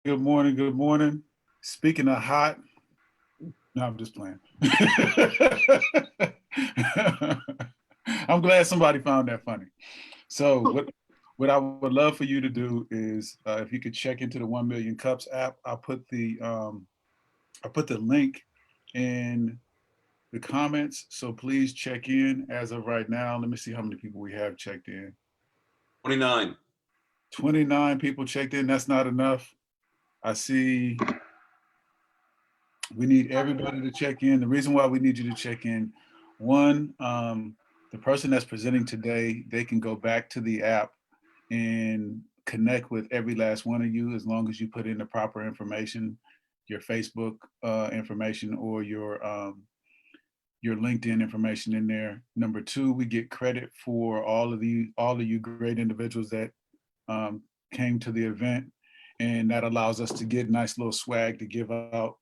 Good morning. Good morning. Speaking of hot, no, I'm just playing. I'm glad somebody found that funny. So what I would love for you to do is if you could check into the 1 Million Cups app. I put the link in the comments. So please check in as of right now. Let me see how many people we have checked in. 29. 29 people checked in. That's not enough. I see we need everybody to check in. The reason why we need you to check in, one, the person that's presenting today, they can go back to the app and connect with every last one of you as long as you put in the proper information, your Facebook information or your LinkedIn information in there. Number two, we get credit for all of you great individuals that um, came to the event, and that allows us to get nice little swag to give out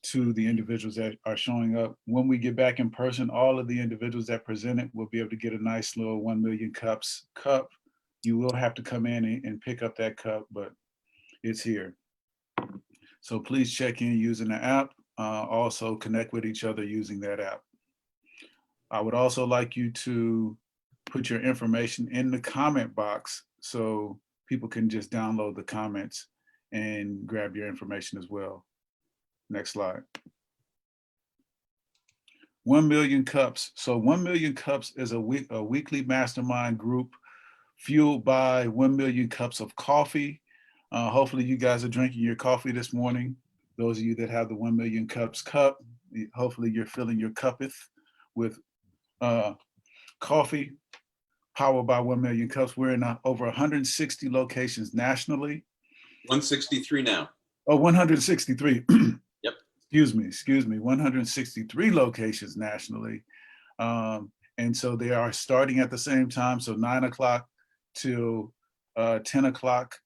to the individuals that are showing up. When we get back in person, all of the individuals that presented will be able to get a nice little 1 Million Cups cup. You will have to come in and pick up that cup, but it's here. So please check in using the app. Also connect with each other using that app. I would also like you to put your information in the comment box so people can just download the comments and grab your information as well. Next slide. 1 Million Cups. So 1 Million Cups is a weekly mastermind group fueled by 1 Million Cups of coffee. Hopefully you guys are drinking your coffee this morning. Those of you that have the 1 Million Cups cup, hopefully you're filling your cupeth with uh, coffee powered by 1 Million Cups. We're in over 160 locations nationally. 163 now. Oh, 163. Yep. Excuse me, 163 locations nationally. And so they are starting at the same time, so 9 o'clock till 10 o'clock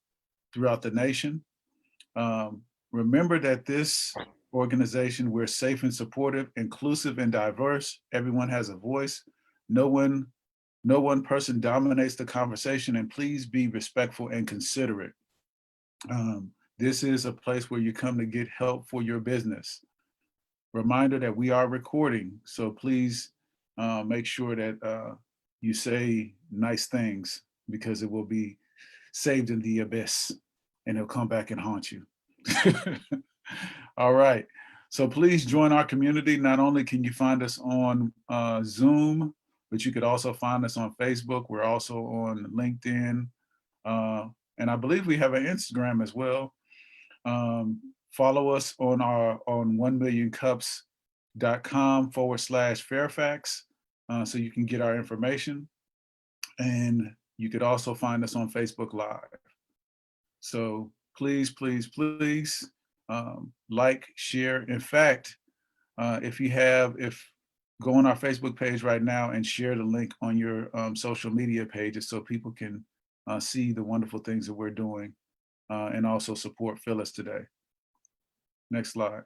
throughout the nation. Remember that this organization, we're safe and supportive, inclusive and diverse. Everyone has a voice. No one, no one person dominates the conversation, and please be respectful and considerate. This is a place where you come to get help for your business. Reminder that we are recording, so please make sure that you say nice things because it will be saved in the abyss and it'll come back and haunt you. All right. So please join our community. Not only can you find us on Zoom, but you could also find us on Facebook. We're also on LinkedIn. And I believe we have an Instagram as well. Follow us on our on 1millioncups.com/Fairfax so you can get our information. And you could also find us on Facebook Live. So please, please, please like, share. In fact, if go on our Facebook page right now and share the link on your social media pages so people can see the wonderful things that we're doing and also support Phyllis today. Next slide.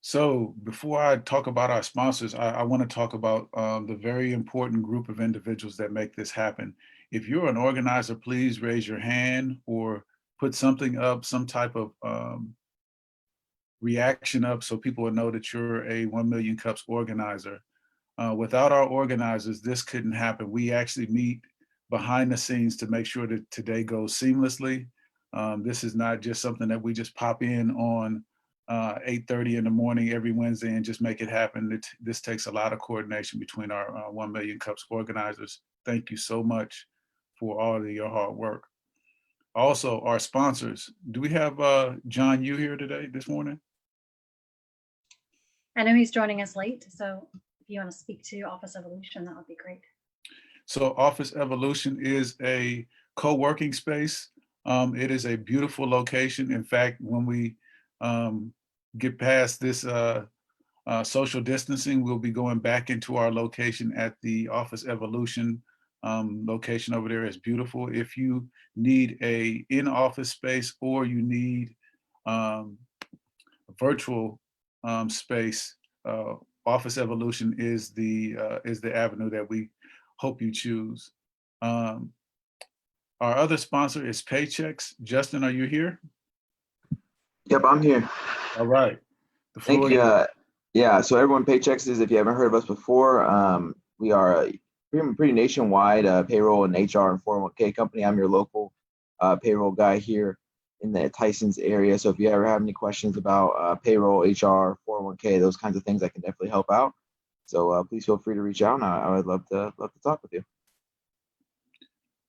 So before I talk about our sponsors, I want to talk about the very important group of individuals that make this happen. If you're an organizer, please raise your hand or put something up, some type of reaction up so people will know that you're a 1 Million Cups organizer. Without our organizers, this couldn't happen. We actually meet behind the scenes to make sure that today goes seamlessly. This is not just something that we just pop in on 8:30 in the morning every Wednesday and just make it happen. This takes a lot of coordination between our 1 Million Cups organizers. Thank you so much for all of your hard work. Also, our sponsors. Do we have John Yu here today, this morning? I know he's joining us late, so if you want to speak to Office Evolution, that would be great. So Office Evolution is a co-working space. It is a beautiful location. In fact, when we get past this social distancing, we'll be going back into our location at the Office Evolution location over there. Is beautiful. If you need a in-office space or you need virtual space, Office Evolution is the avenue that we hope you choose. Um, our other sponsor is Paychecks. Justin, are you here? Yep, I'm here. All right. The Thank floor is you. yours. Yeah, so everyone, Paychecks is, if you haven't heard of us before, we are a pretty nationwide payroll and HR and 401k company. I'm your local payroll guy here in the Tysons area. So if you ever have any questions about payroll, HR, 401k, those kinds of things, I can definitely help out. So please feel free to reach out, and I would love to talk with you.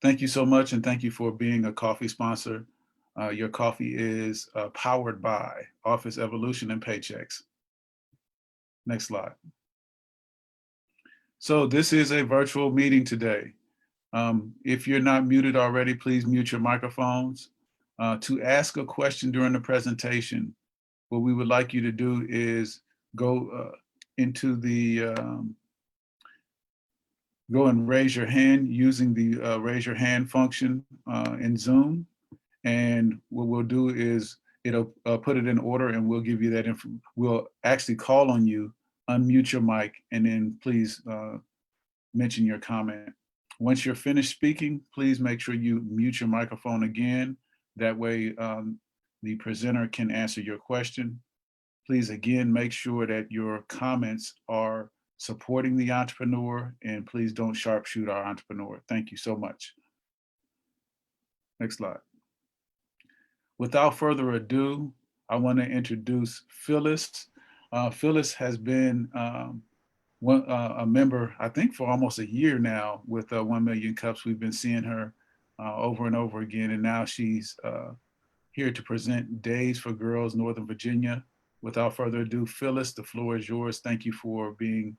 Thank you so much, and thank you for being a coffee sponsor. Your coffee is powered by Office Evolution and Paychecks. Next slide. So this is a virtual meeting today. If you're not muted already, please mute your microphones. To ask a question during the presentation, what we would like you to do is go into the go and raise your hand using the raise your hand function in Zoom. And what we'll do is it'll put it in order, and we'll give you that info. We'll actually call on you, unmute your mic, and then please mention your comment. Once you're finished speaking, please make sure you mute your microphone again. That way the presenter can answer your question. Please again, make sure that your comments are supporting the entrepreneur, and please don't sharpshoot our entrepreneur. Thank you so much. Next slide. Without further ado, I want to introduce Phyllis. Phyllis has been a member, I think, for almost a year now with 1 Million Cups. We've been seeing her over and over again, and now she's here to present Days for Girls Northern Virginia. Without further ado, Phyllis, the floor is yours. Thank you for being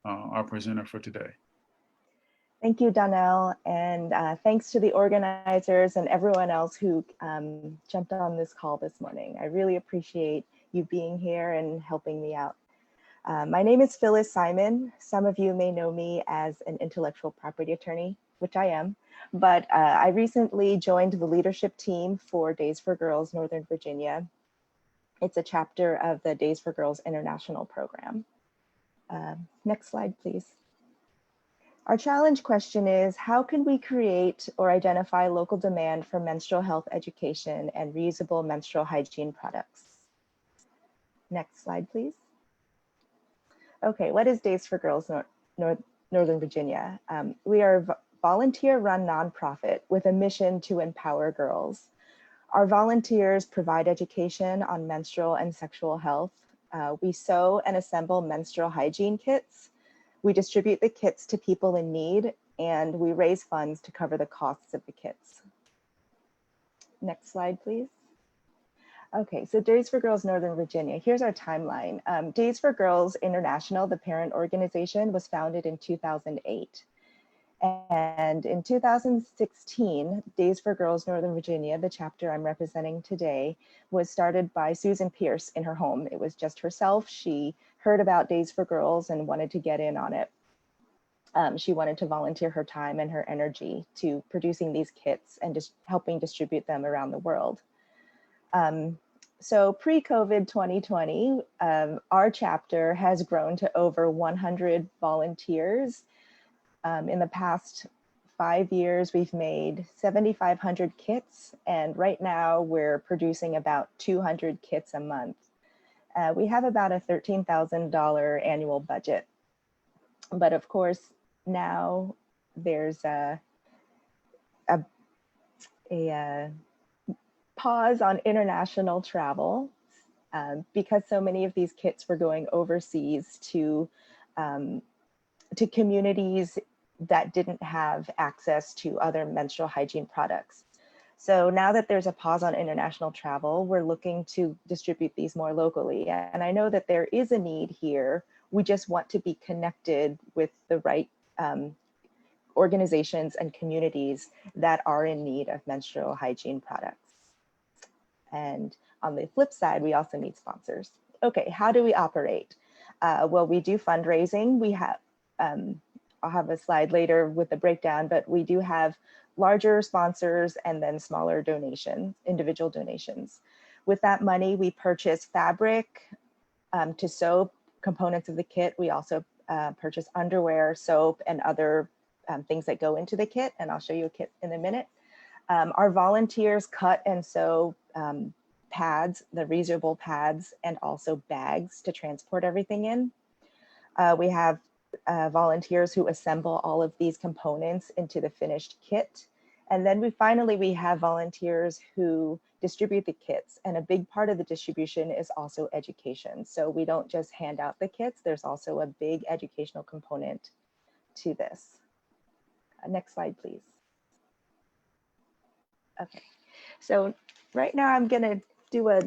our presenter for today. Thank you, Donnell, and thanks to the organizers and everyone else who jumped on this call this morning. I really appreciate you being here and helping me out. My name is Phyllis Simon. Some of you may know me as an intellectual property attorney, which I am, but I recently joined the leadership team for Days for Girls Northern Virginia. It's a chapter of the Days for Girls International program. Next slide, please. Our challenge question is, how can we create or identify local demand for menstrual health education and reusable menstrual hygiene products? Next slide, please. Okay, what is Days for Girls Northern Virginia? We are a volunteer-run nonprofit with a mission to empower girls. Our volunteers provide education on menstrual and sexual health. We sew and assemble menstrual hygiene kits. We distribute the kits to people in need, and we raise funds to cover the costs of the kits. Next slide, please. Okay, so Days for Girls Northern Virginia, here's our timeline. Days for Girls International, the parent organization, was founded in 2008. And in 2016, Days for Girls Northern Virginia, the chapter I'm representing today, was started by Susan Pierce in her home. It was just herself. She heard about Days for Girls and wanted to get in on it. She wanted to volunteer her time and her energy to producing these kits and just helping distribute them around the world. So pre-COVID 2020, our chapter has grown to over 100 volunteers. In the past 5 years, we've made 7,500 kits, and right now we're producing about 200 kits a month. We have about a $13,000 annual budget. But of course, now there's a pause on international travel because so many of these kits were going overseas to communities that didn't have access to other menstrual hygiene products. So now that there's a pause on international travel, we're looking to distribute these more locally. And I know that there is a need here. We just want to be connected with the right organizations and communities that are in need of menstrual hygiene products. And on the flip side, we also need sponsors. Okay, how do we operate? Well, we do fundraising. We have, I'll have a slide later with the breakdown, but we do have larger sponsors and then smaller donations, individual donations. With that money, we purchase fabric to sew components of the kit. We also purchase underwear, soap, and other things that go into the kit, and I'll show you a kit in a minute. Our volunteers cut and sew pads, the reusable pads, and also bags to transport everything in. We have volunteers who assemble all of these components into the finished kit. And then we have volunteers who distribute the kits. And a big part of the distribution is also education. So we don't just hand out the kits, there's also a big educational component to this. Next slide, please. Okay, so right now I'm gonna do a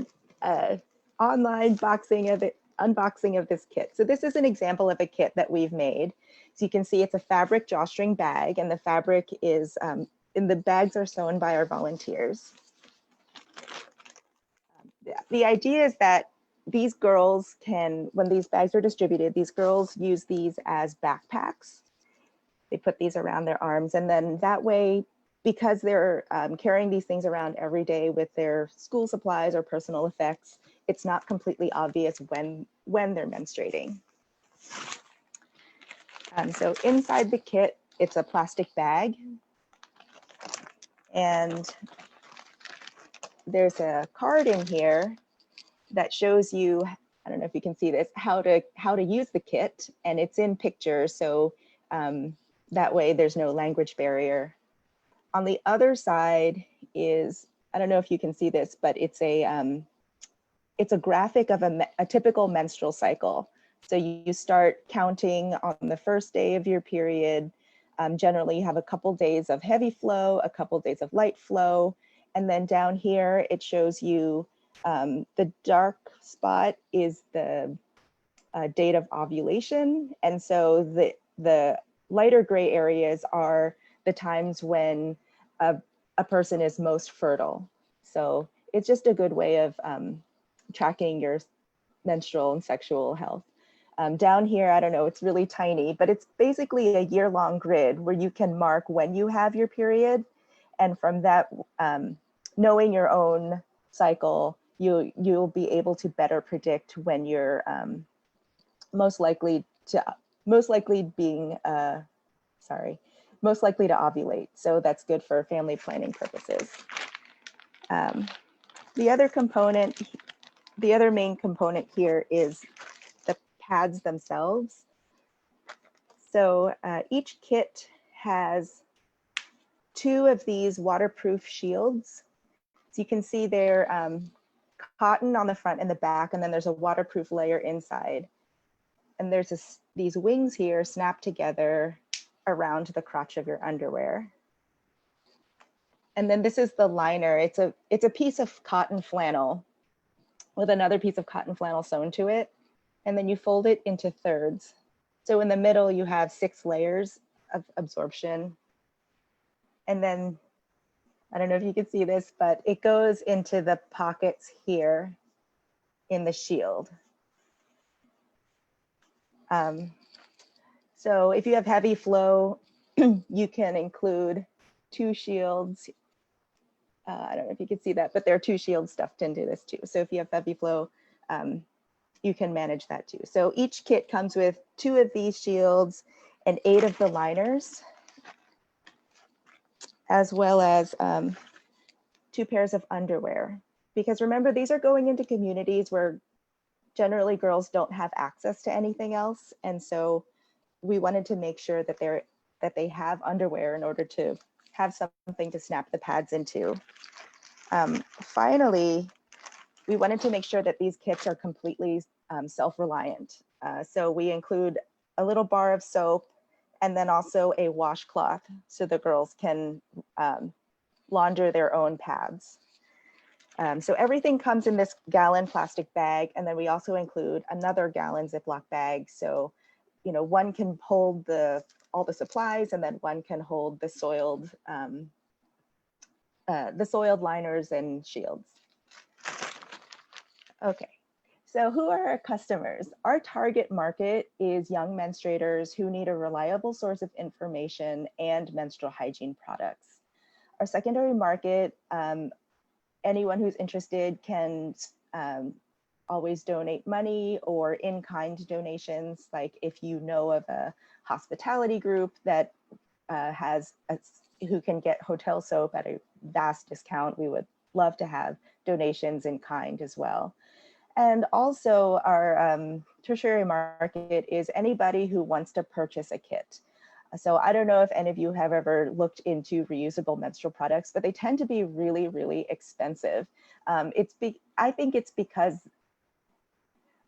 online unboxing of this kit. So this is an example of a kit that we've made. So you can see it's a fabric drawstring bag, and the fabric is, and the bags are sewn by our volunteers. The idea is that these girls can, when these bags are distributed, these girls use these as backpacks. They put these around their arms, and then that way, because they're carrying these things around every day with their school supplies or personal effects, it's not completely obvious when they're menstruating. So inside the kit, it's a plastic bag, and there's a card in here that shows you, I don't know if you can see this, how to use the kit, and it's in pictures, so that way there's no language barrier. On the other side is, I don't know if you can see this, but it's a graphic of a typical menstrual cycle. So you start counting on the first day of your period. Generally, you have a couple days of heavy flow, a couple days of light flow, and then down here it shows you the dark spot is the date of ovulation, and so the lighter gray areas are the times when a person is most fertile. So it's just a good way of tracking your menstrual and sexual health. Down here, I don't know, it's really tiny, but it's basically a year-long grid where you can mark when you have your period. And from that, knowing your own cycle, you'll be able to better predict when you're most likely to ovulate. So that's good for family planning purposes. The other main component here is the pads themselves. So each kit has 2 of these waterproof shields. So you can see they're cotton on the front and the back, and then there's a waterproof layer inside. And there's these wings here snapped together around the crotch of your underwear. And then this is the liner. It's a piece of cotton flannel with another piece of cotton flannel sewn to it. And then you fold it into thirds. So in the middle, you have 6 layers of absorption. And then, I don't know if you can see this, but it goes into the pockets here in the shield. So if you have heavy flow, you can include 2 shields. I don't know if you can see that, but there are 2 shields stuffed into this too. So if you have heavy flow, you can manage that too. So each kit comes with 2 of these shields and 8 of the liners, as well as 2 pairs of underwear. Because remember, these are going into communities where generally girls don't have access to anything else. And so we wanted to make sure that they have underwear in order to have something to snap the pads into. Finally, we wanted to make sure that these kits are completely self-reliant. So we include a little bar of soap and then also a washcloth so the girls can launder their own pads. So everything comes in this gallon plastic bag, and then we also include another gallon Ziploc bag. So, you know, one can hold all the supplies, and then one can hold the soiled liners and shields. Okay, so who are our customers? Our target market is young menstruators who need a reliable source of information and menstrual hygiene products. Our secondary market, anyone who's interested can always donate money or in-kind donations. Like if you know of a hospitality group that who can get hotel soap at a vast discount, we would love to have donations in kind as well. And also our tertiary market is anybody who wants to purchase a kit. So I don't know if any of you have ever looked into reusable menstrual products, but they tend to be really, really expensive. I think it's because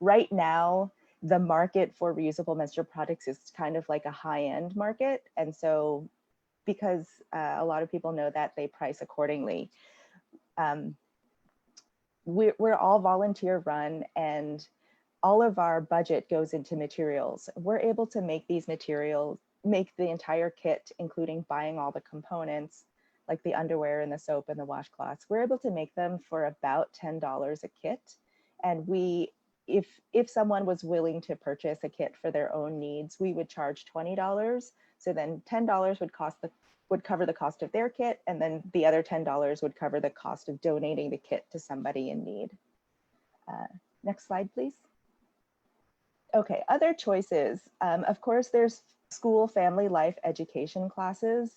right now, the market for reusable menstrual products is kind of like a high-end market. And so because a lot of people know that, they price accordingly. We're all volunteer run, and all of our budget goes into materials. We're able to make these materials, make the entire kit, including buying all the components, like the underwear and the soap and the washcloths. We're able to make them for about $10 a kit. And if someone was willing to purchase a kit for their own needs, we would charge $20. So then $10 would cover the cost of their kit, and then the other $10 would cover the cost of donating the kit to somebody in need. Next slide, please. Okay, other choices. Of course, there's school family life education classes.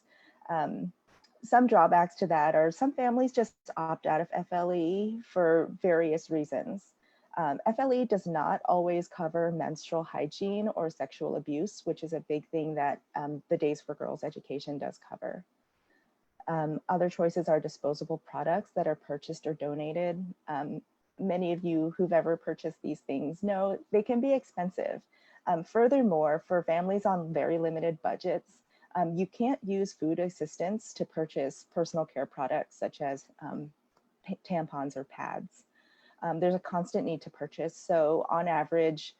Some drawbacks to that are some families just opt out of FLE for various reasons. FLE does not always cover menstrual hygiene or sexual abuse, which is a big thing that the Days for Girls education does cover. Other choices are disposable products that are purchased or donated. Many of you who've ever purchased these things know they can be expensive. Furthermore, for families on very limited budgets, you can't use food assistance to purchase personal care products such as tampons or pads. There's a constant need to purchase. So on average,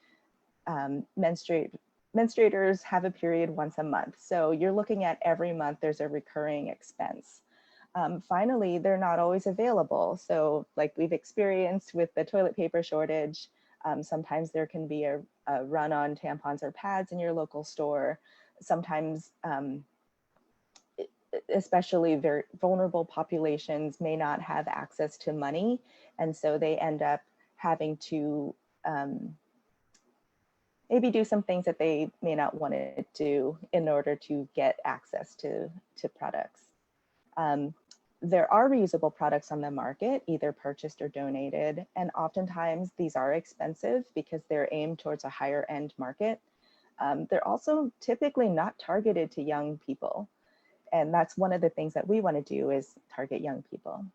menstruators have a period once a month. So you're looking at every month there's a recurring expense. Finally, they're not always available. So like we've experienced with the toilet paper shortage, sometimes there can be a run on tampons or pads in your local store. Sometimes, especially very vulnerable populations may not have access to money. And so they end up having to maybe do some things that they may not want to do in order to get access to products. There are reusable products on the market, either purchased or donated. And oftentimes these are expensive because they're aimed towards a higher end market. They're also typically not targeted to young people. And that's one of the things that we want to do is target young people.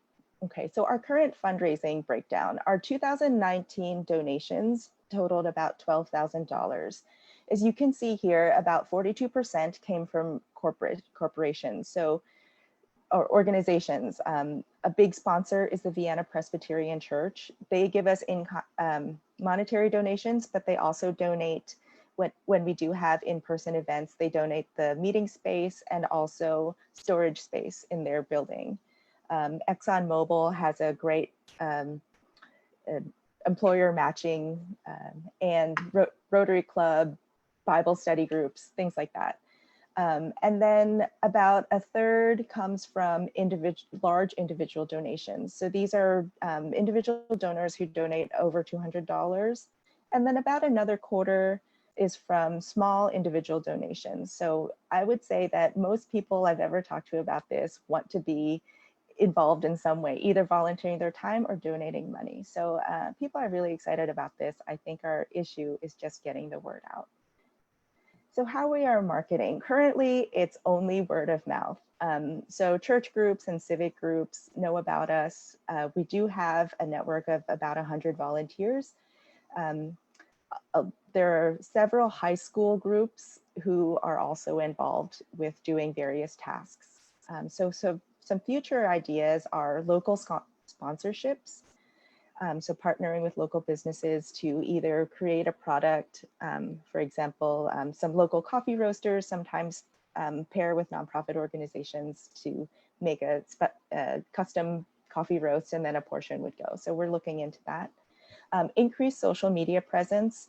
Okay, so our current fundraising breakdown, our 2019 donations totaled about $12,000. As you can see here, about 42% came from corporations, or organizations. A big sponsor is the Vienna Presbyterian Church. They give us monetary donations, but they also donate when we do have in-person events, they donate the meeting space and also storage space in their building. ExxonMobil has a great employer matching and Rotary Club, Bible study groups, things like that. And then about a third comes from large individual donations. So these are individual donors who donate over $200. And then about another quarter is from small individual donations. So I would say that most people I've ever talked to about this want to be involved in some way, either volunteering their time or donating money. So people are really excited about this. I think our issue is just getting the word out. So how we are marketing. Currently, it's only word of mouth. So church groups and civic groups know about us. We do have a network of about 100 volunteers. There are several high school groups who are also involved with doing various tasks. So some future ideas are local sponsorships. So partnering with local businesses to either create a product, for example, some local coffee roasters sometimes pair with nonprofit organizations to make a custom coffee roast, and then a portion would go. So we're looking into that. Increased social media presence.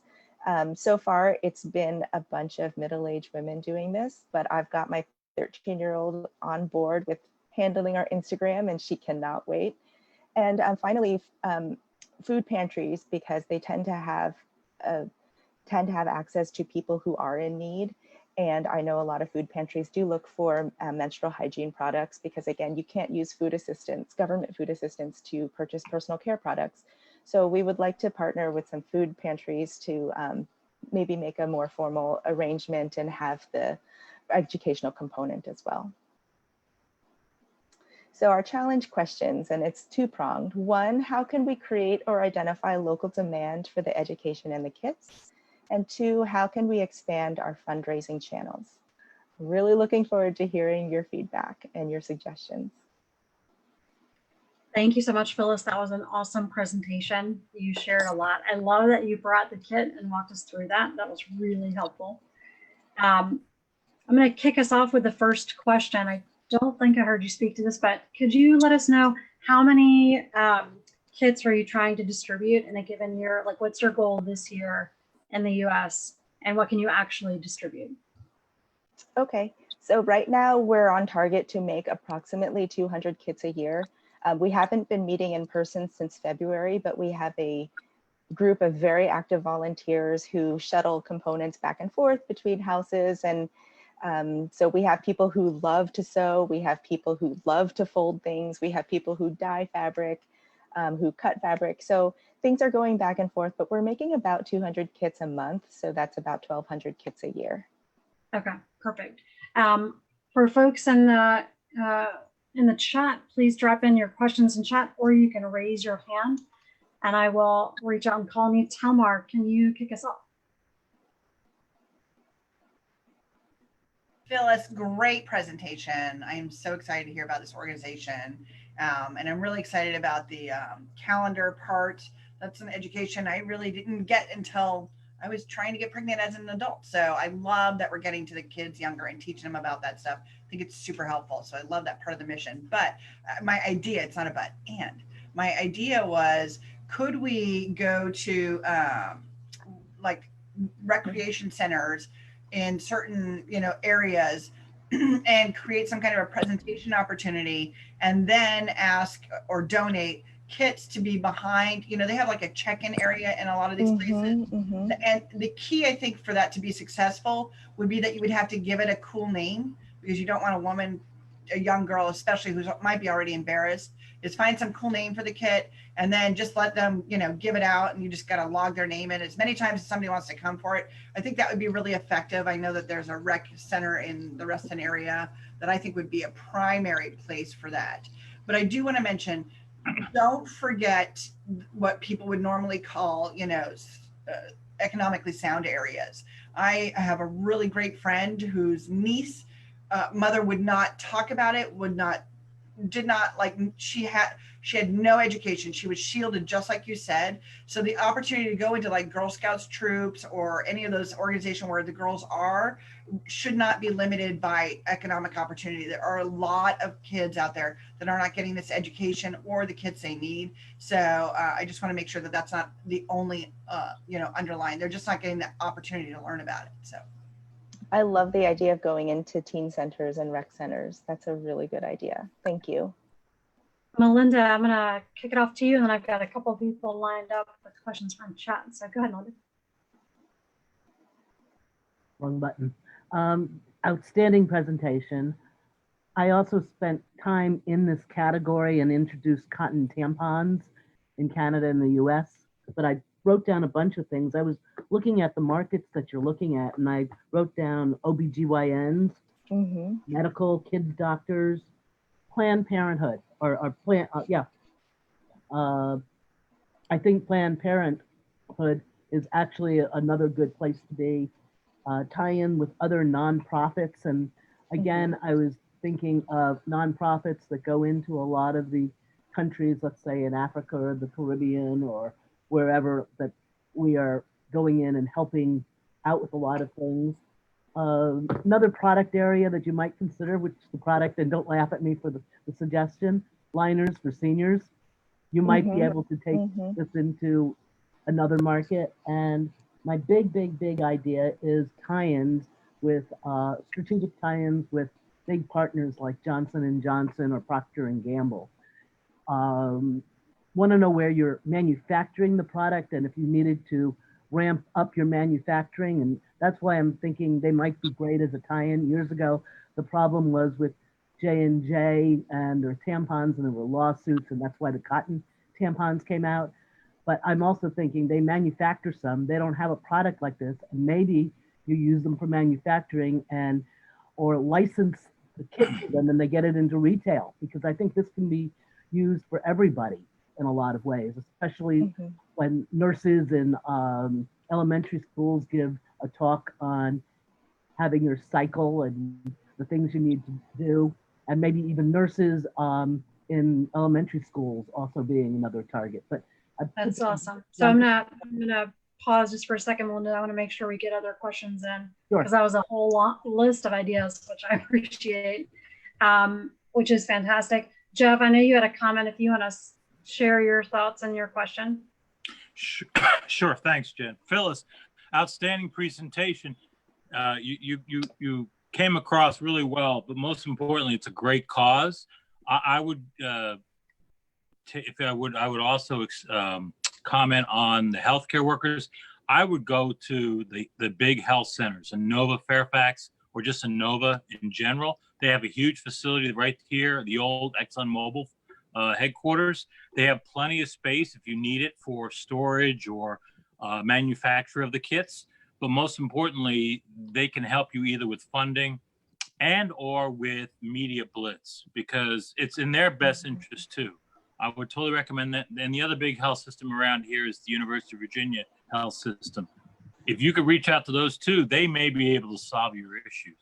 So far, it's been a bunch of middle-aged women doing this, but I've got my 13-year-old on board with handling our Instagram, and she cannot wait. And finally, food pantries, because they tend to have access to people who are in need. And I know a lot of food pantries do look for menstrual hygiene products because, again, you can't use food assistance, government food assistance, to purchase personal care products. So we would like to partner with some food pantries to maybe make a more formal arrangement and have the educational component as well. So our challenge questions, and it's two-pronged. One, how can we create or identify local demand for the education and the kits? And two, how can we expand our fundraising channels? Really looking forward to hearing your feedback and your suggestions. Thank you so much, Phyllis. That was an awesome presentation. You shared a lot. I love that you brought the kit and walked us through that. That was really helpful. I'm going to kick us off with the first question. I don't think I heard you speak to this, but could you let us know how many kits are you trying to distribute in a given year? Like, what's your goal this year in the US, and what can you actually distribute? Okay, so right now we're on target to make approximately 200 kits a year. We haven't been meeting in person since February, but we have a group of very active volunteers who shuttle components back and forth between houses. And so we have people who love to sew, we have people who love to fold things, we have people who dye fabric, who cut fabric. So things are going back and forth, but we're making about 200 kits a month. So that's about 1,200 kits a year. Okay, perfect. For folks in the chat, please drop in your questions in chat, or you can raise your hand and I will reach out and call on you. Tamar, can you kick us off? Phyllis, great presentation. I am so excited to hear about this organization. And I'm really excited about the calendar part. That's an education I really didn't get until I was trying to get pregnant as an adult. So I love that we're getting to the kids younger and teaching them about that stuff. I think it's super helpful. So I love that part of the mission. But my idea, it's not a but, and my idea was, could we go to like recreation centers in certain, areas and create some kind of a presentation opportunity, and then ask or donate kits to be behind, they have like a check-in area in a lot of these places. And the key, I think, for that to be successful would be that you would have to give it a cool name, because you don't want a young girl, especially who might be already embarrassed, is find some cool name for the kit and then just let them, give it out, and you just got to log their name in as many times as somebody wants to come for it. I think that would be really effective. I know that there's a rec center in the Reston area that I think would be a primary place for that. But I do want to mention, don't forget what people would normally call, economically sound areas. I have a really great friend whose niece, mother would not talk about it, did not like, she had no education. She was shielded, just like you said. So the opportunity to go into like Girl Scouts troops or any of those organizations where the girls are should not be limited by economic opportunity. There are a lot of kids out there that are not getting this education or the kits they need. So I just want to make sure that that's not the only, underlying. They're just not getting the opportunity to learn about it. So I love the idea of going into teen centers and rec centers. That's a really good idea. Thank you. Melinda, I'm going to kick it off to you, and then I've got a couple of people lined up with questions from chat. So go ahead, Melinda. Wrong button. Outstanding presentation. I also spent time in this category and introduced cotton tampons in Canada and the US, but I wrote down a bunch of things. I was looking at the markets that you're looking at, and I wrote down OBGYNs, medical, kids doctors, Planned Parenthood, I think Planned Parenthood is actually another good place to be. Tie in with other nonprofits. And again, I was thinking of nonprofits that go into a lot of the countries, let's say in Africa or the Caribbean or wherever, that we are going in and helping out with a lot of things. Another product area that you might consider, which the product, and don't laugh at me for the suggestion, liners for seniors. You might be able to take this into another market. And my big idea is tie-ins with strategic tie-ins with big partners like Johnson & Johnson or Procter & Gamble. Want to know where you're manufacturing the product, and if you needed to ramp up your manufacturing. And that's why I'm thinking they might be great as a tie-in. Years ago, the problem was with J&J and their tampons, and there were lawsuits, and that's why the cotton tampons came out. But I'm also thinking they manufacture some, they don't have a product like this, and maybe you use them for manufacturing and or license the kit to them and they get it into retail, because I think this can be used for everybody in a lot of ways, especially when nurses in elementary schools give a talk on having your cycle and the things you need to do, and maybe even nurses in elementary schools also being another target. But That's awesome. So I'm gonna pause just for a second, Melinda. I want to make sure we get other questions in, because that was a whole list of ideas, which I appreciate, which is fantastic. Jeff, I know you had a comment. If you want to share your thoughts and your question. Sure. Thanks, Jen. Phyllis, outstanding presentation. You came across really well, but most importantly, it's a great cause. I would also comment on the healthcare workers. I would go to the big health centers, Inova, Fairfax, or just Inova in general. They have a huge facility right here, the old ExxonMobil headquarters. They have plenty of space if you need it for storage or manufacture of the kits. But most importantly, they can help you either with funding and or with media blitz, because it's in their best interest too. I would totally recommend that. And the other big health system around here is the University of Virginia health system. If you could reach out to those two, they may be able to solve your issues.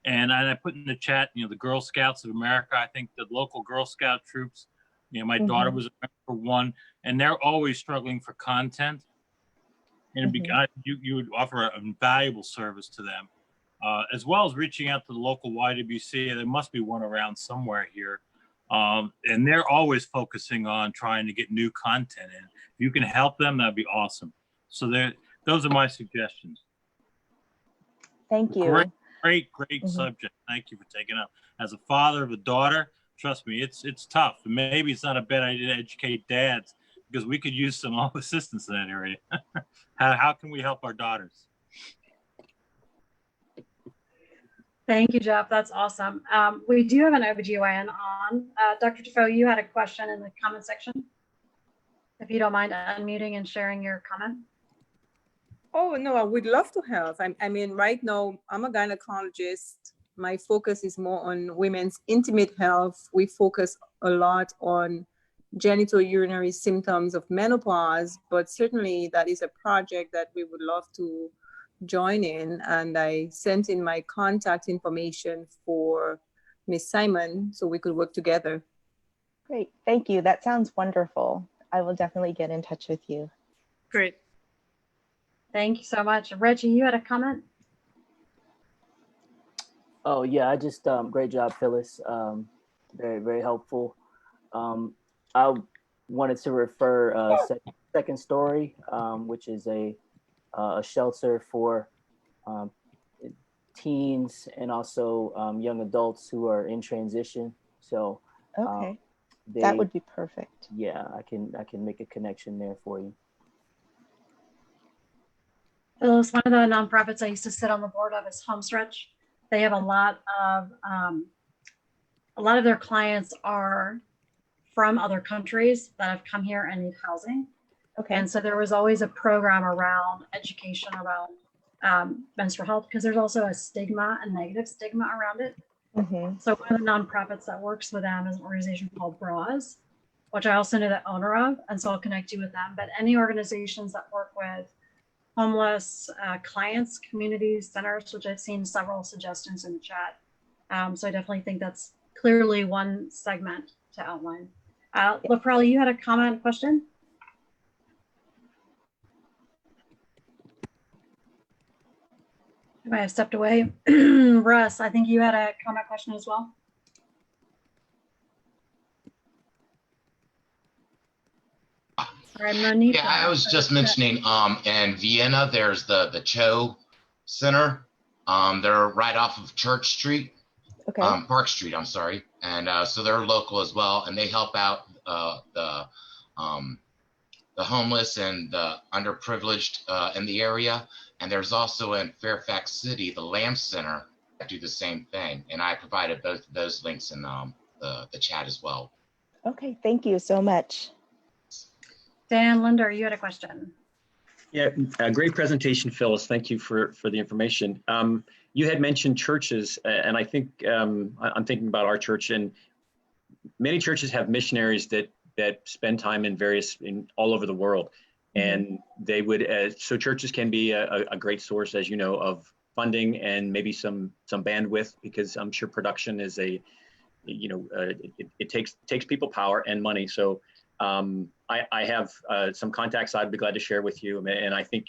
And I put in the chat, the Girl Scouts of America. I think the local Girl Scout troops, my daughter was a member for one, and they're always struggling for content. And you would offer a valuable service to them, as well as reaching out to the local YWCA. There must be one around somewhere here. And they're always focusing on trying to get new content in. If you can help them, that'd be awesome. So those are my suggestions. Thank you. Great subject. Thank you for taking up. As a father of a daughter, trust me, it's tough. And maybe it's not a bad idea to educate dads, because we could use some assistance in that area. How can we help our daughters? Thank you, Jeff. That's awesome. We do have an OBGYN on. Dr. Defoe, you had a question in the comment section. If you don't mind unmuting and sharing your comment. Oh, no, I would love to help. I mean, right now, I'm a gynecologist. My focus is more on women's intimate health. We focus a lot on genitourinary symptoms of menopause, but certainly that is a project that we would love to join in. And I sent in my contact information for Miss Simon so we could work together. Great. Thank you. That sounds wonderful. I will definitely get in touch with you. Great. Thank you so much. Reggie, you had a comment? Oh, yeah, I just, great job, Phyllis. Very, very helpful. I wanted to refer Second Story, which is a shelter for teens and also young adults who are in transition. So okay, that would be perfect. Yeah, I can make a connection there for you. Phyllis, one of the nonprofits I used to sit on the board of is Homestretch. They have a lot of their clients are from other countries that have come here and need housing. Okay. And so there was always a program around education around menstrual health, because there's also a stigma, a negative stigma around it. So one of the nonprofits that works with them is an organization called Bras, which I also know the owner of, and so I'll connect you with them. But any organizations that work with homeless clients, communities, centers, which I've seen several suggestions in the chat. So I definitely think that's clearly one segment to outline. Laprelle, you had a comment, question? I might have stepped away. Russ, I think you had a comment, question as well. All right, Monique. Yeah, I was just mentioning in Vienna, there's the Cho Center. They're right off of Church Street, Park Street, I'm sorry. And so they're local as well, and they help out the the homeless and the underprivileged in the area. And there's also in Fairfax City, the Lamb Center that do the same thing. And I provided both of those links in the chat as well. Okay, thank you so much. Dan Linder, you had a question. Yeah, great presentation, Phyllis. Thank you for the information. You had mentioned churches, and I think I'm thinking about our church, and many churches have missionaries that spend time in all over the world, and they would so churches can be a great source, as you know, of funding and maybe some bandwidth, because I'm sure production is it takes people power and money. So I have some contacts I'd be glad to share with you. And I think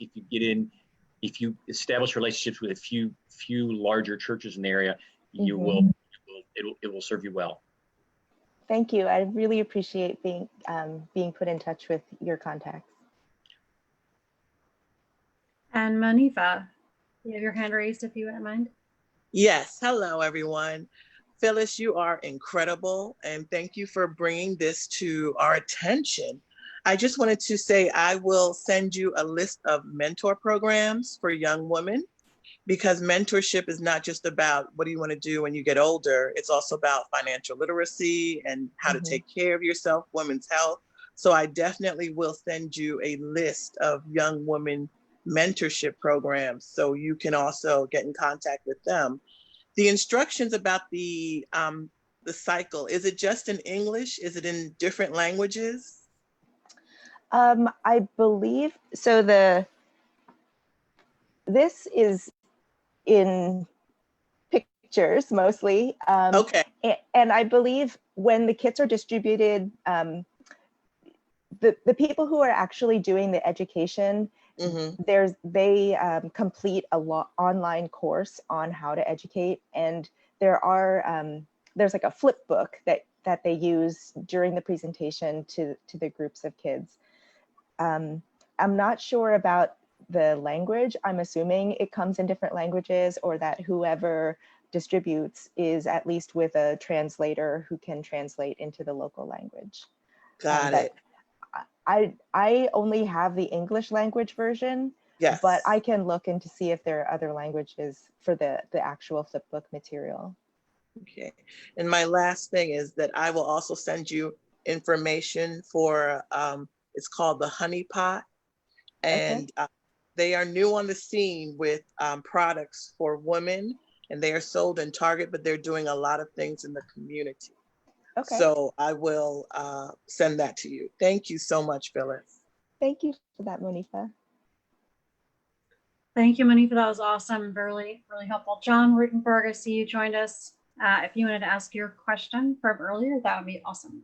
if you establish relationships with a few larger churches in the area, it will serve you well. Thank you. I really appreciate being put in touch with your contacts. And Manifa, you have your hand raised if you wouldn't mind. Yes. Hello, everyone. Phyllis, you are incredible, and thank you for bringing this to our attention. I just wanted to say I will send you a list of mentor programs for young women, because mentorship is not just about what do you want to do when you get older. It's also about financial literacy and how to take care of yourself, women's health. So I definitely will send you a list of young women mentorship programs so you can also get in contact with them. The instructions about the cycle, is it just in English? Is it in different languages? I believe so. This is in pictures mostly. Okay. And I believe when the kits are distributed, the people who are actually doing the education, they complete a online course on how to educate, and there's like a flip book that they use during the presentation to the groups of kids. I'm not sure about the language. I'm assuming it comes in different languages, or that whoever distributes is at least with a translator who can translate into the local language. Got it. I only have the English language version, yes, but I can look into see if there are other languages for the actual flipbook material. Okay. And my last thing is that I will also send you information for, it's called the Honey Pot. And they are new on the scene with products for women, and they are sold in Target, but they're doing a lot of things in the community. Okay. So I will send that to you. Thank you so much, Phyllis. Thank you for that, Monifa. Thank you, Manifa. That was awesome. Really, really helpful. John Rutenberg, I see you joined us. If you wanted to ask your question from earlier, that would be awesome.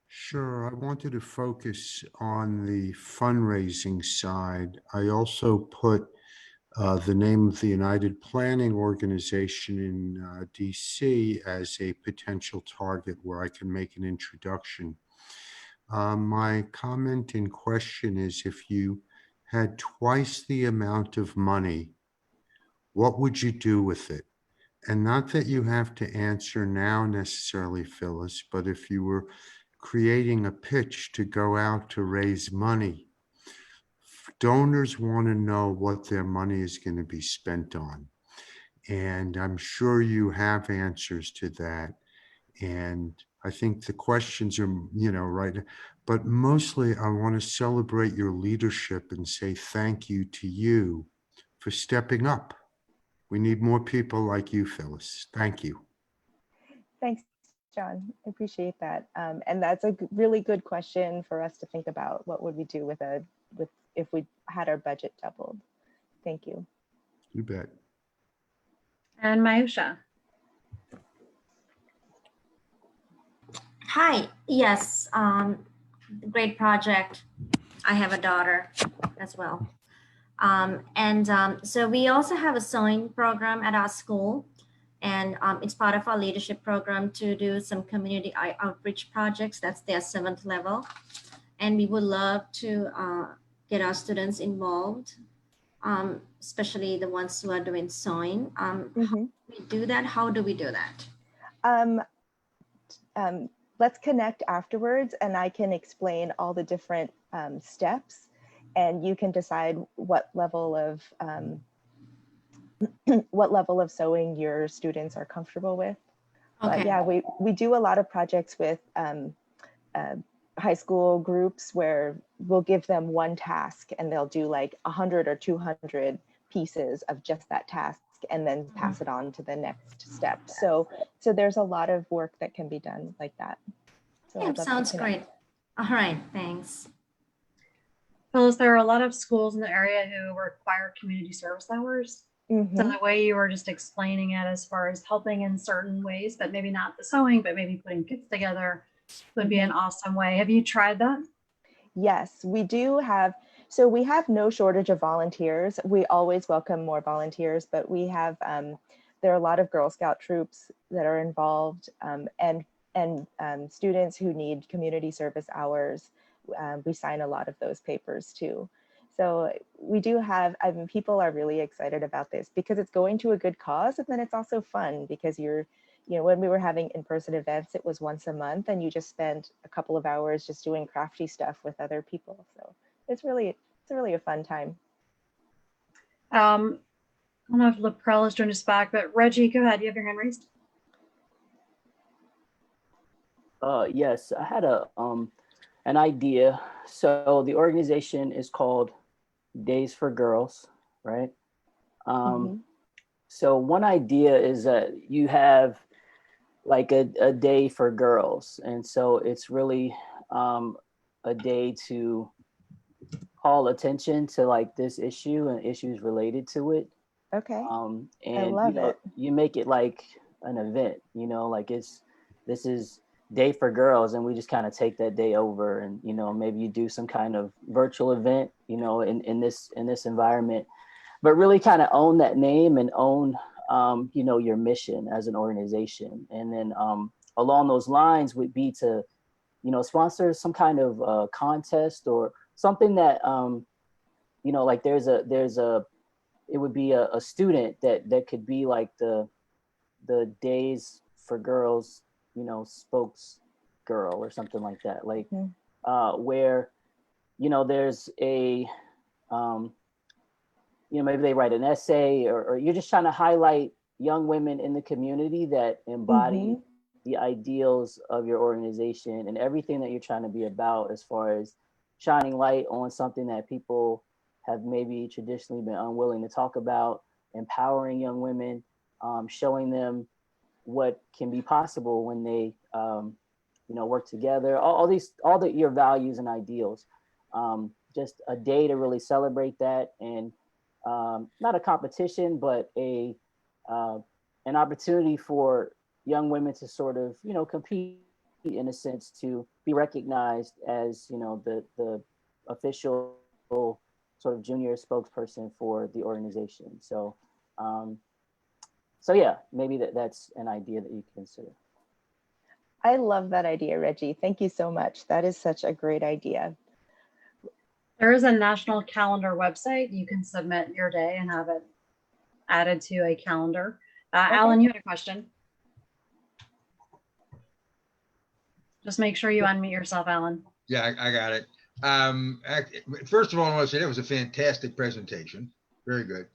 Sure. I wanted to focus on the fundraising side. I also put the name of the United Planning Organization in DC as a potential target where I can make an introduction. My comment in question is, if you had twice the amount of money, what would you do with it? And not that you have to answer now necessarily, Phyllis, but if you were creating a pitch to go out to raise money, donors want to know what their money is going to be spent on. And I'm sure you have answers to that. And I think the questions are, right. But mostly I want to celebrate your leadership and say thank you to you for stepping up. We need more people like you, Phyllis. Thank you. Thanks, John. I appreciate that. And that's a really good question for us to think about. What would we do if we had our budget doubled? Thank you. You bet. And Mayusha. Hi. Yes. Great project. I have a daughter as well. So we also have a sewing program at our school, and it's part of our leadership program to do some community outreach projects. That's their 7th level. And we would love to get our students involved, especially the ones who are doing sewing. How do we do that? How do we do that? let's connect afterwards and I can explain all the different steps, and you can decide what level of what level of sewing your students are comfortable with. But Okay. yeah, we do a lot of projects with high school groups where we'll give them one task and they'll do like 100 or 200 pieces of just that task and then pass it on to the next step. So there's a lot of work that can be done like that. So Yeah, I'd love to sounds connect. great. All right, thanks. Phyllis, there are a lot of schools in the area who require community service hours. So Mhm. the way you were just explaining it as far as helping in certain ways, but maybe not the sewing, but maybe putting kits together would be an awesome way. Have you tried that? Yes, we do have. So we have no shortage of volunteers. We always welcome more volunteers, but we have, there are a lot of Girl Scout troops that are involved, and students who need community service hours. We sign a lot of those papers too. So we do have, I mean, people are really excited about this because it's going to a good cause, and then it's also fun because you're, you know, when we were having in-person events, it was once a month and you just spend a couple of hours just doing crafty stuff with other people. So it's really a fun time. I don't know if Laprelle has joined us back, but Reggie, go ahead. You have your hand raised. Yes, I had an idea. So the organization is called Days for Girls, right? So one idea is that you have like a day for girls. And so it's really a day to call attention to like this issue and issues related to it. Okay. And I love it. you make it like an event, like this is Day for Girls, and we just kind of take that day over, and maybe you do some kind of virtual event, in this environment, but really kind of own that name and own your mission as an organization. And then along those lines would be to sponsor some kind of contest or something that like there's a it would be a student that could be like the Days for Girls, spokes girl or something like that. Like where, there's a, maybe they write an essay or you're just trying to highlight young women in the community that embody the ideals of your organization and everything that you're trying to be about, as far as shining light on something that people have maybe traditionally been unwilling to talk about, empowering young women, showing them what can be possible when they, work together, all your values and ideals. Just a day to really celebrate that, and not a competition, but an opportunity for young women to sort of, compete in a sense, to be recognized as, the official sort of junior spokesperson for the organization. So, so yeah, maybe that's an idea that you can consider. I love that idea, Reggie. Thank you so much. That is such a great idea. There is a national calendar website. You can submit your day and have it added to a calendar. Okay. Alan, you had a question. Just make sure you unmute yourself, Alan. Yeah, I got it. First of all, I want to say that was a fantastic presentation. Very good.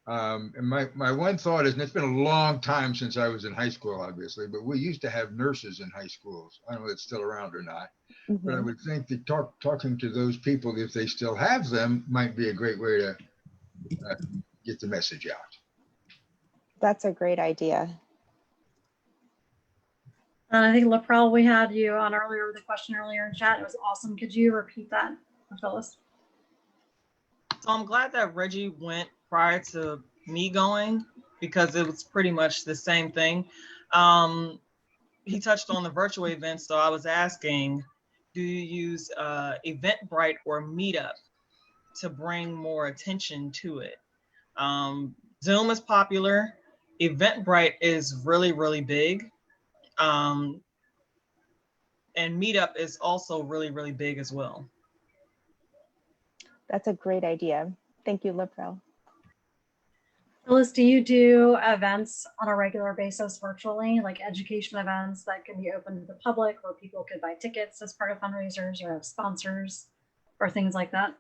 And my one thought is, and it's been a long time since I was in high school, obviously, but we used to have nurses in high schools. I don't know if it's still around or not, but I would think that talking to those people, if they still have them, might be a great way to get the message out. That's a great idea. And I think Laprelle, we had you on earlier, the question earlier in chat. It was awesome. Could you repeat that for Phyllis? So I'm glad that Reggie went prior to me going, because it was pretty much the same thing. He touched on the virtual events, so I was asking, do you use Eventbrite or Meetup to bring more attention to it? Zoom is popular. Eventbrite is really, really big. And Meetup is also really, really big as well. That's a great idea. Thank you, Laprelle. Phyllis, do you do events on a regular basis virtually, like education events that can be open to the public where people could buy tickets as part of fundraisers or have sponsors or things like that?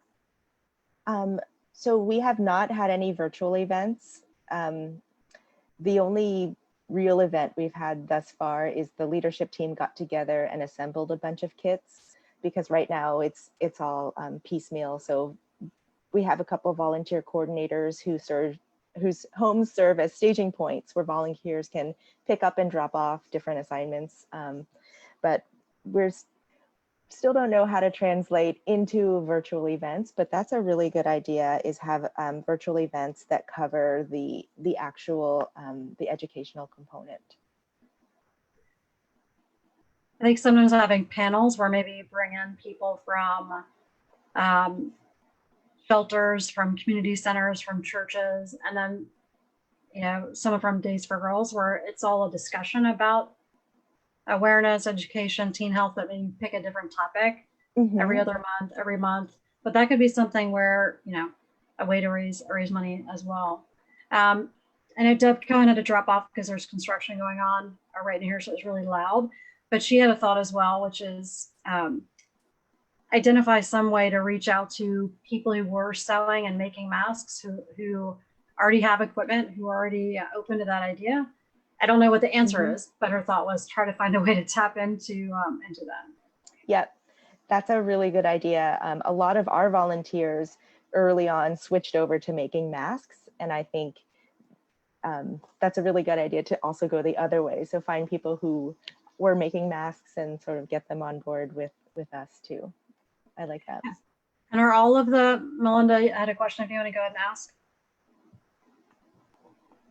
So we have not had any virtual events. The only real event we've had thus far is the leadership team got together and assembled a bunch of kits, because right now it's all piecemeal. So we have a couple of volunteer coordinators whose homes serve as staging points where volunteers can pick up and drop off different assignments. But we're still don't know how to translate into virtual events, but that's a really good idea, is have virtual events that cover the actual the educational component. I think sometimes having panels where maybe you bring in people from shelters, from community centers, from churches, and then, you know, someone from Days for Girls, where it's all a discussion about awareness, education, teen health, but maybe pick a different topic every other month, every month. But that could be something where, you know, a way to raise money as well. I know Deb Cohen had to drop off because there's construction going on right in here, so it's really loud. But she had a thought as well, which is identify some way to reach out to people who were selling and making masks, who already have equipment, who are already open to that idea. I don't know what the answer is, but her thought was try to find a way to tap into that. Yep, that's a really good idea. A lot of our volunteers early on switched over to making masks, and I think that's a really good idea to also go the other way. So find people who were making masks and sort of get them on board with us too. I like that. And are all of the, Melinda, I had a question if you want to go ahead and ask.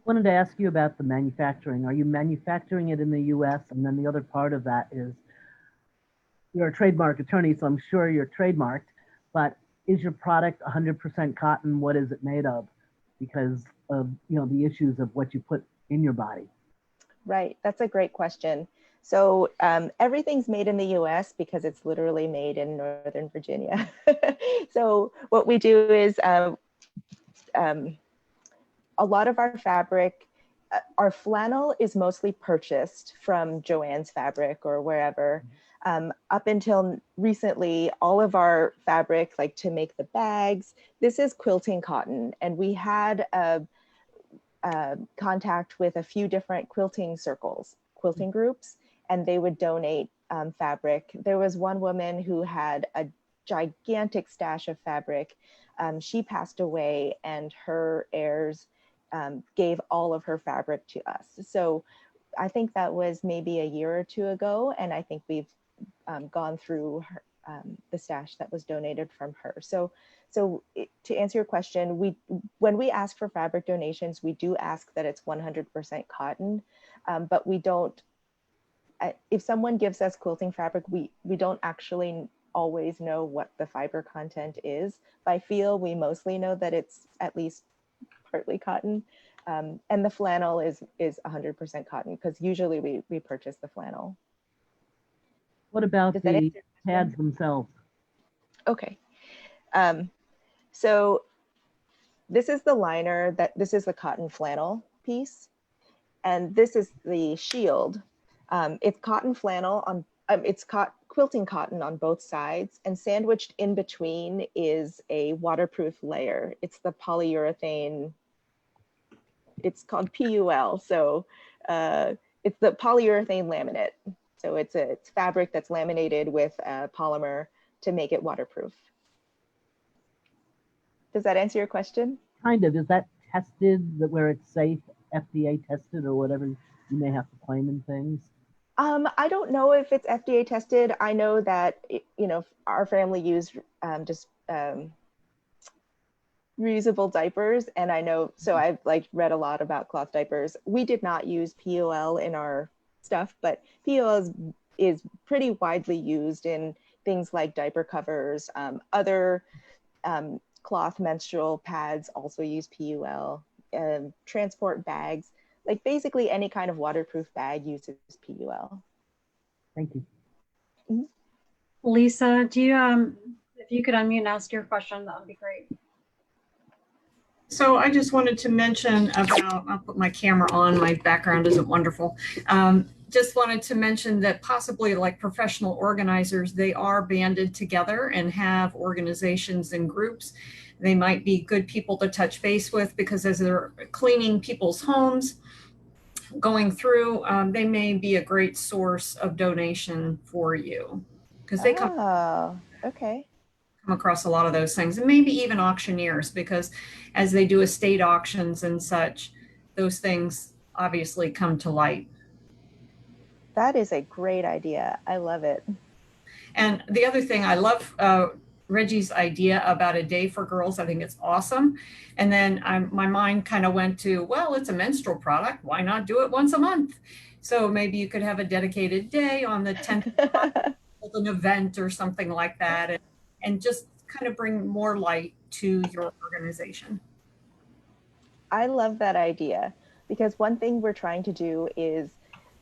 Wanted to ask you about the manufacturing. Are you manufacturing it in the US? And then the other part of that is, you're a trademark attorney, so I'm sure you're trademarked, but is your product 100% cotton? What is it made of? Because of, you know, the issues of what you put in your body. Right, that's a great question. So everything's made in the US because it's literally made in Northern Virginia. So what we do is a lot of our fabric, our flannel is mostly purchased from Joann's Fabric or wherever. Up until recently, all of our fabric, like to make the bags, this is quilting cotton. And we had contact with a few different quilting circles, quilting groups, and they would donate fabric. There was one woman who had a gigantic stash of fabric. She passed away and her heirs gave all of her fabric to us. So I think that was maybe a year or two ago, and I think we've gone through her, the stash that was donated from her. So to answer your question, when we ask for fabric donations, we do ask that it's 100% cotton, but we don't, if someone gives us quilting fabric, we don't actually always know what the fiber content is. By feel, we mostly know that it's at least partly cotton. And the flannel is 100% cotton, because usually we purchase the flannel. What about the pads themselves? Okay. So this is the liner, this is the cotton flannel piece. And this is the shield. It's cotton flannel on, it's quilting cotton on both sides, and sandwiched in between is a waterproof layer. It's the polyurethane, it's called PUL. So it's the polyurethane laminate. So it's fabric that's laminated with polymer to make it waterproof. Does that answer your question? Kind of. Is that tested, that where it's safe, FDA tested, or whatever you may have to claim in things? I don't know if it's FDA tested. I know that, you know, our family used just reusable diapers, and I know, so I've read a lot about cloth diapers. We did not use PUL in our stuff, but PUL is pretty widely used in things like diaper covers. Other cloth menstrual pads also use PUL. Transport bags, like basically any kind of waterproof bag uses PUL. Thank you. Mm-hmm. Lisa, do you if you could unmute and ask your question, that would be great. So I just wanted to mention about, I'll put my camera on, my background isn't wonderful. Just wanted to mention that possibly like professional organizers, they are banded together and have organizations and groups. They might be good people to touch base with because as they're cleaning people's homes, going through, they may be a great source of donation for you because they come Okay. across a lot of those things, and maybe even auctioneers, because as they do estate auctions and such, those things obviously come to light. That is a great idea. I love it. And the other thing, I love Reggie's idea about a day for girls. I think it's awesome. And then my mind kind of went to, well, it's a menstrual product. Why not do it once a month? So maybe you could have a dedicated day on the 10th of the month, hold an event or something like that, and just kind of bring more light to your organization. I love that idea because one thing we're trying to do is,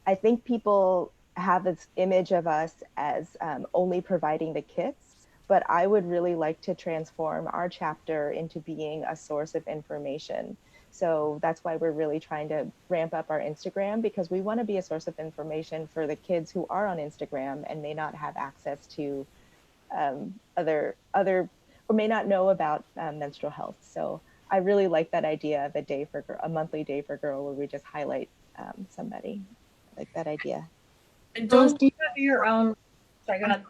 I think people have this image of us as only providing the kits, but I would really like to transform our chapter into being a source of information. So that's why we're really trying to ramp up our Instagram, because we want to be a source of information for the kids who are on Instagram and may not have access to other or may not know about menstrual health. So I really like that idea of a monthly day for girl where we just highlight somebody. I like that idea. And Phyllis, don't do you have your own? Sorry, go ahead.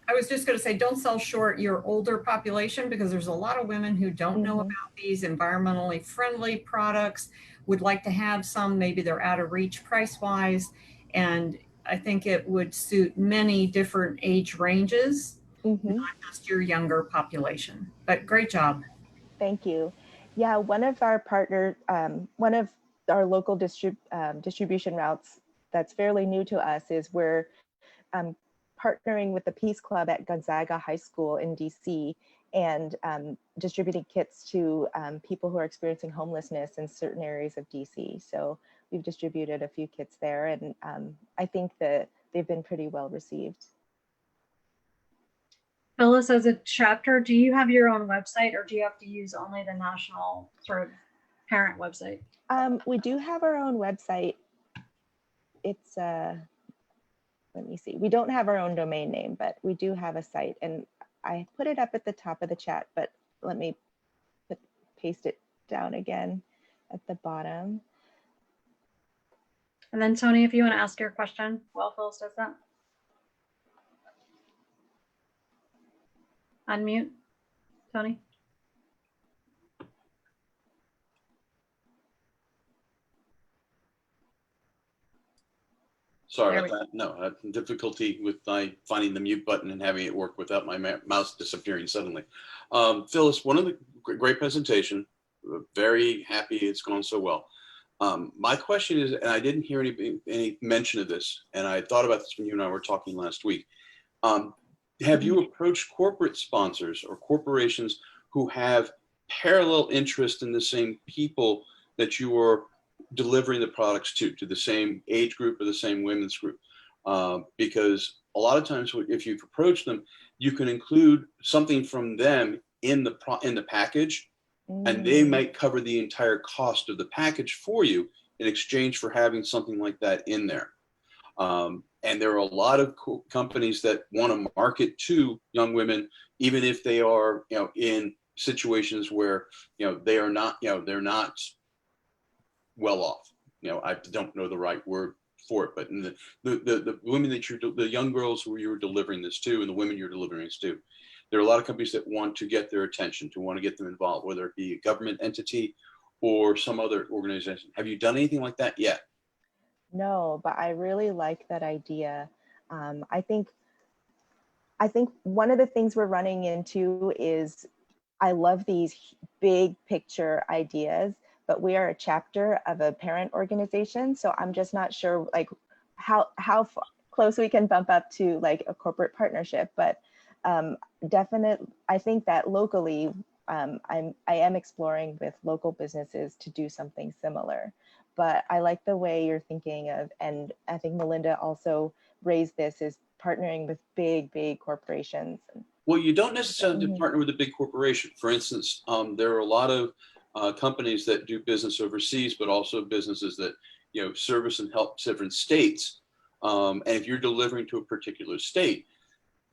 I was just going to say, don't sell short your older population, because there's a lot of women who don't know about these environmentally friendly products, would like to have some, maybe they're out of reach price wise. And I think it would suit many different age ranges, not just your younger population. But great job. Thank you. Yeah, one of our partner, one of our local distribution routes that's fairly new to us is we're partnering with the Peace Club at Gonzaga High School in DC and distributing kits to people who are experiencing homelessness in certain areas of DC. So we've distributed a few kits there, and I think that they've been pretty well received. Phyllis, as a chapter, do you have your own website, or do you have to use only the national sort of parent website? We do have our own website. It's let me see. We don't have our own domain name, but we do have a site, and I put it up at the top of the chat, but let me paste it down again at the bottom. And then Tony, if you want to ask your question while Phyllis does that. Unmute, Tony. Sorry about that. No, I had difficulty with my finding the mute button and having it work without my mouse disappearing suddenly. Phyllis, one of the great presentation. Very happy it's gone so well. My question is, and I didn't hear any mention of this, and I thought about this when you and I were talking last week. Have you approached corporate sponsors or corporations who have parallel interest in the same people that you are delivering the products to the same age group or the same women's group? Because a lot of times if you've approached them, you can include something from them in the package, and they might cover the entire cost of the package for you in exchange for having something like that in there. And there are a lot of companies that want to market to young women, even if they are, in situations where, they're not well off. I don't know the right word for it, but in the women that the young girls who you're delivering this to, and the women you're delivering this to, there are a lot of companies that want to get their attention, to want to get them involved, whether it be a government entity or some other organization. Have you done anything like that yet? No, but I really like that idea. I think one of the things we're running into is, I love these big picture ideas, but we are a chapter of a parent organization. So I'm just not sure like how close we can bump up to like a corporate partnership, but definitely, I think that locally, I am exploring with local businesses to do something similar. But I like the way you're thinking of, and I think Melinda also raised this, is partnering with big corporations. Well, you don't necessarily have to partner with a big corporation. For instance, there are a lot of companies that do business overseas, but also businesses that, you know, service and help different states. And if you're delivering to a particular state,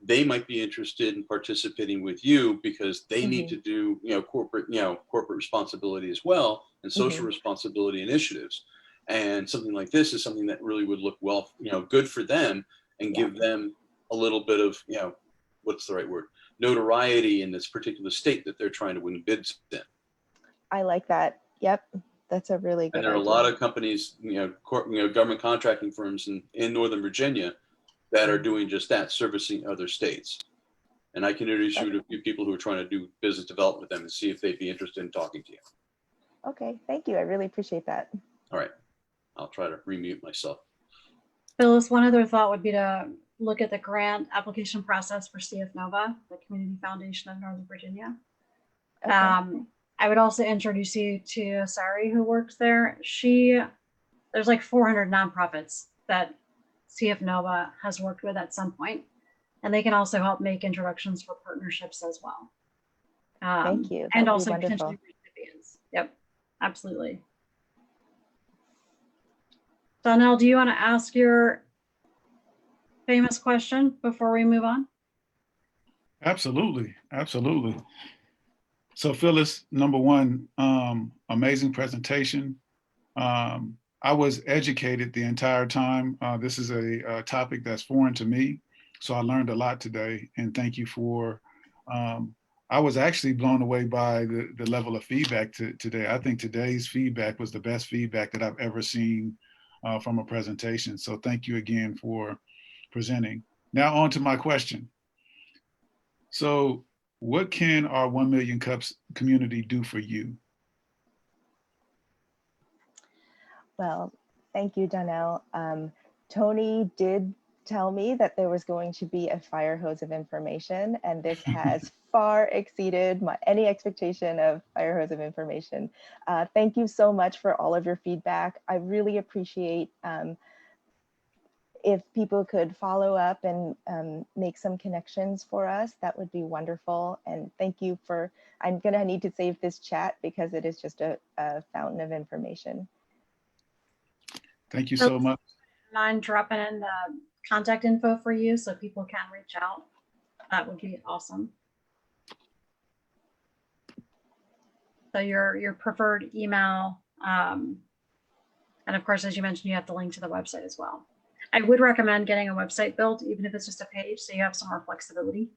they might be interested in participating with you because they need to do, you know, corporate responsibility as well, and social responsibility initiatives. And something like this is something that really would look well, you know, good for them and give them a little bit of, you know, what's the right word? Notoriety in this particular state that they're trying to win bids in. I like that. Yep. That's a really good And there are a idea. lot of companies, government contracting firms in Northern Virginia that are doing just that, servicing other states. And I can introduce you to a few people who are trying to do business development with them and see if they'd be interested in talking to you. Okay, thank you. I really appreciate that. All right. I'll try to remute myself. Phyllis, one other thought would be to look at the grant application process for CF Nova, the Community Foundation of Northern Virginia. Okay. I would also introduce you to Sari, who works there. There's like 400 nonprofits that CF Nova has worked with at some point, and they can also help make introductions for partnerships as well. Thank you. And That'd be also wonderful. potentially recipients. Yep, absolutely. Donnell, do you want to ask your famous question before we move on? Absolutely, absolutely. So Phyllis, number one, amazing presentation. I was educated the entire time. This is a topic that's foreign to me, so I learned a lot today, and thank you for, I was actually blown away by the level of feedback today. I think today's feedback was the best feedback that I've ever seen from a presentation. So thank you again for presenting. Now on to my question. So what can our 1 Million Cups community do for you? Well, thank you, Donnell. Tony did tell me that there was going to be a fire hose of information, and this has far exceeded any expectation of fire hose of information. Thank you so much for all of your feedback. I really appreciate if people could follow up and make some connections for us, that would be wonderful. And thank you for, I'm gonna need to save this chat because it is just a fountain of information. Thank you so much. I'm dropping in the contact info for you so people can reach out. That would be awesome. So your preferred email, and of course, as you mentioned, you have the link to the website as well. I would recommend getting a website built, even if it's just a page, so you have some more flexibility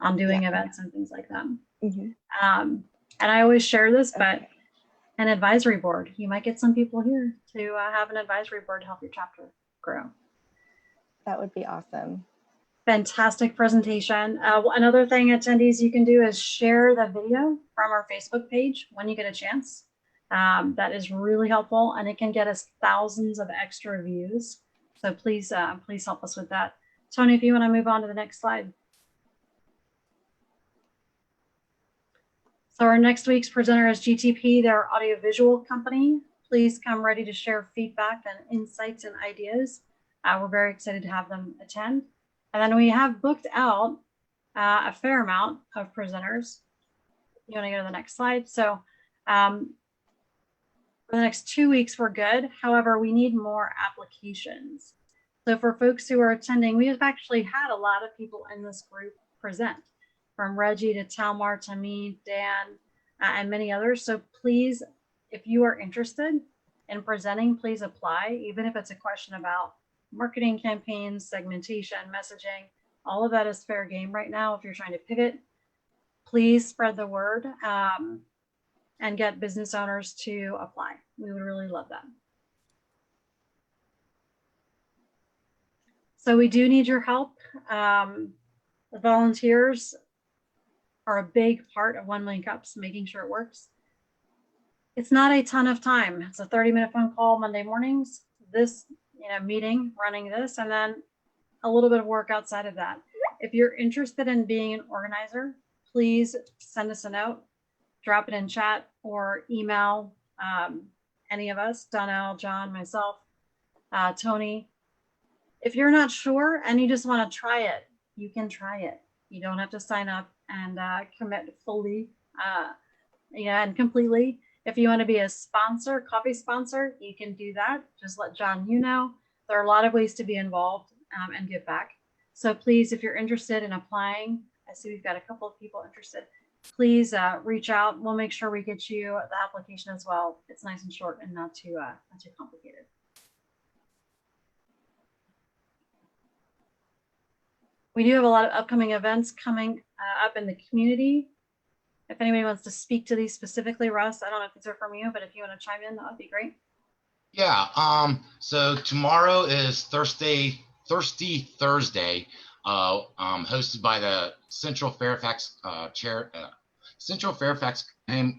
on doing events and things like that. And I always share this, but an advisory board, you might get some people here to have an advisory board to help your chapter grow. That would be awesome. Fantastic presentation. Another thing attendees you can do is share the video from our Facebook page when you get a chance. That is really helpful, and it can get us thousands of extra views. So please, please help us with that. Tony, if you want to move on to the next slide. So our next week's presenter is GTP, their audiovisual company. Please come ready to share feedback and insights and ideas. We're very excited to have them attend. And then we have booked out a fair amount of presenters. You want to go to the next slide? So for the next 2 weeks, we're good. However, we need more applications. So for folks who are attending, we have actually had a lot of people in this group present, from Reggie to Talmar to me, Dan, and many others. So please, if you are interested in presenting, please apply, even if it's a question about marketing campaigns, segmentation, messaging. All of that is fair game right now. If you're trying to pivot, please spread the word and get business owners to apply. We would really love that. So we do need your help. The volunteers are a big part of 1 Million Cups, making sure it works. It's not a ton of time. It's a 30-minute phone call Monday mornings, this meeting, running this, and then a little bit of work outside of that. If you're interested in being an organizer, please send us a note, drop it in chat, or email any of us, Donnell, John, myself, Tony. If you're not sure and you just want to try it, you can try it. You don't have to sign up and commit fully, and completely. If you want to be a sponsor, coffee sponsor, you can do that. Just let John know. There are a lot of ways to be involved and give back. So please, if you're interested in applying, I see we've got a couple of people interested. Please reach out. We'll make sure we get you the application as well. It's nice and short and not too complicated. We do have a lot of upcoming events coming up in the community. If anybody wants to speak to these specifically, Russ, I don't know if these are from you, but if you want to chime in, that would be great. Yeah. So tomorrow is Thirsty Thursday, hosted by the Central Fairfax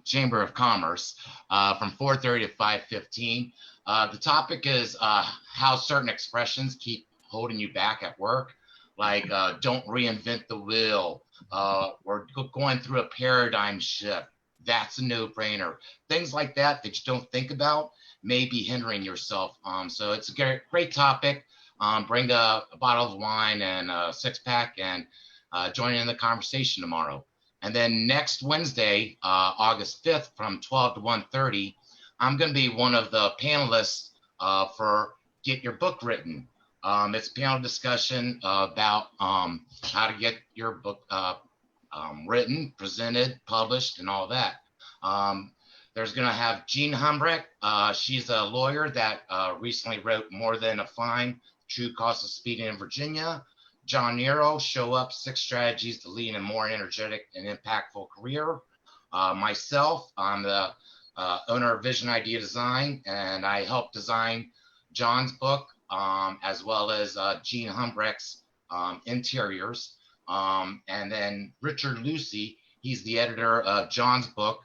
Chamber of Commerce from 4:30 to 5:15. The topic is how certain expressions keep holding you back at work. Like don't reinvent the wheel. We're going through a paradigm shift. That's a no-brainer. Things like that that you don't think about may be hindering yourself. So it's a great topic. Bring a bottle of wine and a six-pack and join in the conversation tomorrow. And then next Wednesday, August 5th from 12 to 1:30, I'm going to be one of the panelists for Get Your Book Written. It's a panel discussion about how to get your book written, presented, published, and all that. There's going to have Jean Humbrecht. She's a lawyer that recently wrote More Than a Fine, True Cost of Speeding in Virginia. John Nero, Show Up, 6 Strategies to Lead a More Energetic and Impactful Career. Myself, I'm the owner of Vision Idea Design, and I helped design John's book, as well as Jean Humbrecht's interiors. And then Richard Lucy, he's the editor of John's book,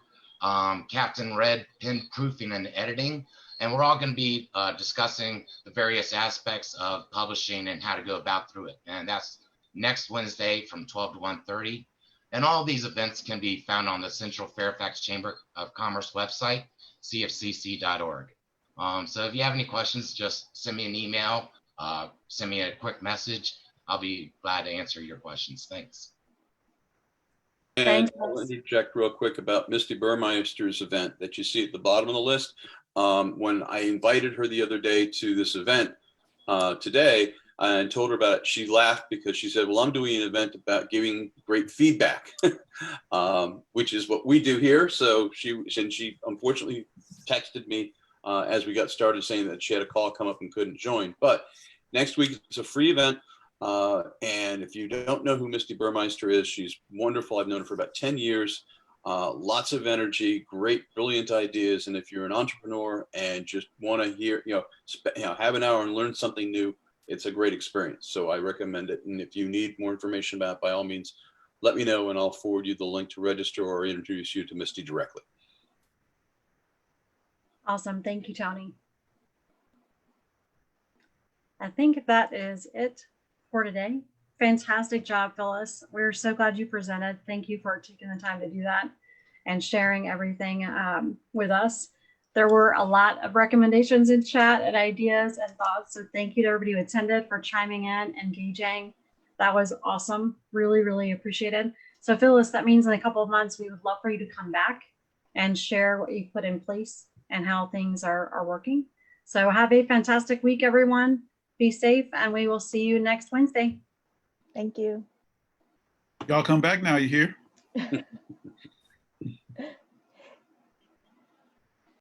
Captain Red, Pen Proofing and Editing. And we're all going to be discussing the various aspects of publishing and how to go about through it. And that's next Wednesday from 12 to 1:30. And all these events can be found on the Central Fairfax Chamber of Commerce website, cfcc.org. So if you have any questions, just send me an email, send me a quick message. I'll be glad to answer your questions. Thanks. And I'll interject real quick about Misty Burmeister's event that you see at the bottom of the list. When I invited her the other day to this event today and told her about it, she laughed because she said, well, I'm doing an event about giving great feedback, which is what we do here. So she unfortunately texted me as we got started saying that she had a call come up and couldn't join. But next week it's a free event. And if you don't know who Misty Burmeister is, she's wonderful. I've known her for about 10 years. Lots of energy, great, brilliant ideas. And if you're an entrepreneur and just want to hear, have an hour and learn something new, it's a great experience. So I recommend it. And if you need more information about it, by all means, let me know and I'll forward you the link to register or introduce you to Misty directly. Awesome. Thank you, Tony. I think that is it for today. Fantastic job, Phyllis. We're so glad you presented. Thank you for taking the time to do that and sharing everything with us. There were a lot of recommendations in chat and ideas and thoughts. So thank you to everybody who attended for chiming in, engaging. That was awesome. Really, really appreciated. So Phyllis, that means in a couple of months, we would love for you to come back and share what you put in place and how things are working. So have a fantastic week, everyone. Be safe, and we will see you next Wednesday. Thank you. Y'all come back now, you hear?